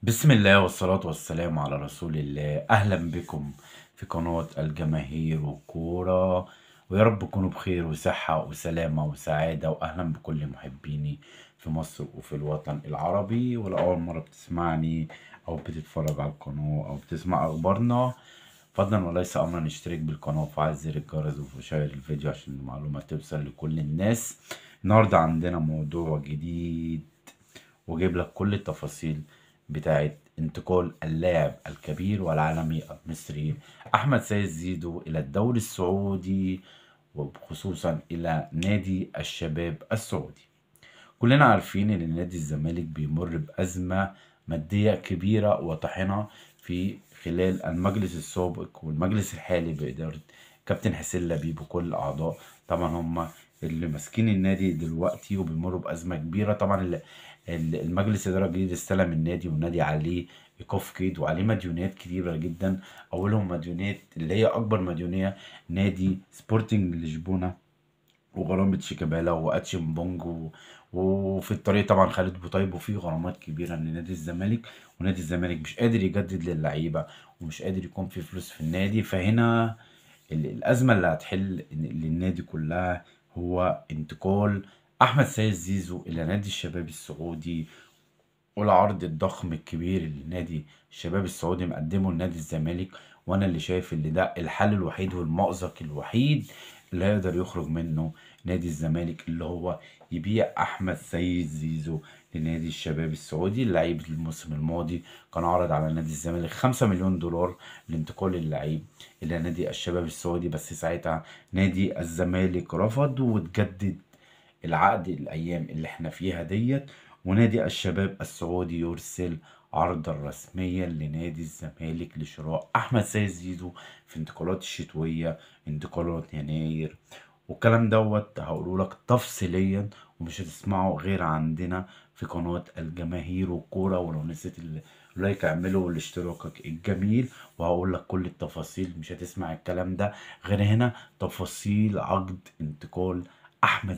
بسم الله والصلاة والسلام على رسول الله. أهلا بكم في قناة الجماهير والكورة، ويا رب تكونوا بخير وصحة وسلامة وسعادة، وأهلا بكل محبيني في مصر وفي الوطن العربي. ولأول مرة بتسمعني أو بتتفرج على القناة أو بتسمع أخبارنا، فضلا وليس أمرا اشترك بالقناة وفعل زر الجرس وشير الفيديو عشان المعلومات توصل لكل الناس. النهاردة عندنا موضوع جديد وجايب لك كل التفاصيل بتاعت انتقال اللاعب الكبير والعالمي المصري أحمد سيد زيزو إلى الدوري السعودي، وخصوصا إلى نادي الشباب السعودي. كلنا عارفين إن نادي الزمالك بيمر بأزمة مادية كبيرة وطاحنة في خلال المجلس السابق والمجلس الحالي بإدارة كابتن حسين لبيب وكل الأعضاء. طبعا هم اللي ماسكين النادي دلوقتي وبيمروا بأزمة كبيرة. طبعا المجلس الإدارة الجديد استلم النادي، والنادي عليه إيقاف قيد وعليه مديونيات كبيرة جدا. أولهم مديونيات اللي هي أكبر مديونية نادي سبورتنج لشبونة، وغرامة شيكابالا واتشم بونج وفي الطريق طبعا خالد بوطيب، وفي غرامات كبيرة لنادي الزمالك. ونادي الزمالك مش قادر يجدد للعيبة ومش قادر يكون في فلوس في النادي. فهنا الأزمة اللي هتحل للنادي كلها هو انتقال أحمد سيد زيزو إلى نادي الشباب السعودي، والعرض الضخم الكبير اللي نادي الشباب السعودي مقدمه لنادي الزمالك. وانا اللي شايف ان ده الحل الوحيد والمأزق الوحيد اللي هيقدر يخرج منه نادي الزمالك، اللي هو يبيع احمد سيد زيزو لنادي الشباب السعودي. اللعيب الموسم الماضي كان عرض على نادي الزمالك 5 مليون دولار لانتقال اللعيب الى نادي الشباب السعودي، بس ساعتها نادي الزمالك رفض وتجدد العقد الايام اللي احنا فيها ديت. ونادي الشباب السعودي يرسل عرضا رسميا لنادي الزمالك لشراء احمد سيد زيزو في انتقالات الشتويه، انتقالات يناير. والكلام دوت هقوله لك تفصيليا، ومش هتسمعه غير عندنا في قناة الجماهير والكورة. ولو نسيت اللايك اعمله والاشتراك الجميل، وهقول لك كل التفاصيل. مش هتسمع الكلام ده غير هنا، تفاصيل عقد انتقال احمد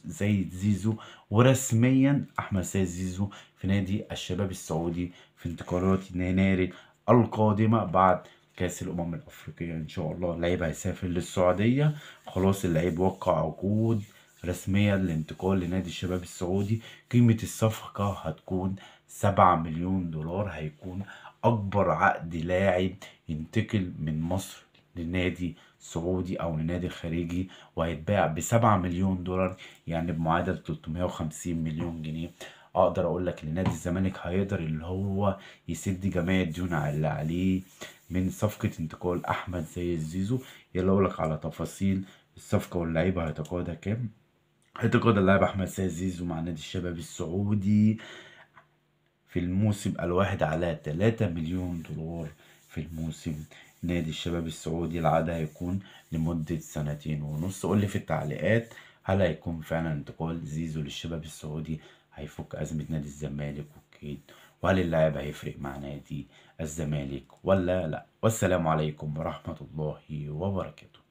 زي زيزو. ورسميا احمد سيد زيزو في نادي الشباب السعودي في انتقالات يناير القادمه بعد كاس الامم الافريقيه. ان شاء الله اللعيب هيسافر للسعوديه. خلاص اللعيب وقع عقود رسمية للانتقال لنادي الشباب السعودي. قيمة الصفقة هتكون 7 مليون دولار. هيكون أكبر عقد لاعب ينتقل من مصر لنادي سعودي أو لنادي خارجي، وهيتباع ب7 مليون دولار، يعني بمعادل 350 مليون جنيه. اقدر اقول لك ان نادي الزمالك هيقدر اللي هو يسد جميع الديون اللي عليه من صفقة انتقال احمد زي زيزو. يلا اقول لك على تفاصيل الصفقة واللعيبة هيتقاضى كام. هيتقاضى اللاعب احمد سيد زيزو مع نادي الشباب السعودي في الموسم الواحد على 3 مليون دولار في الموسم. نادي الشباب السعودي العقد هيكون لمدة 2.5 سنين. قول لي في التعليقات، هل هيكون فعلا انتقال زيزو للشباب السعودي هيفك أزمة نادي الزمالك والكيد، وهل اللاعب هيفرق مع نادي الزمالك ولا لا؟ والسلام عليكم ورحمة الله وبركاته.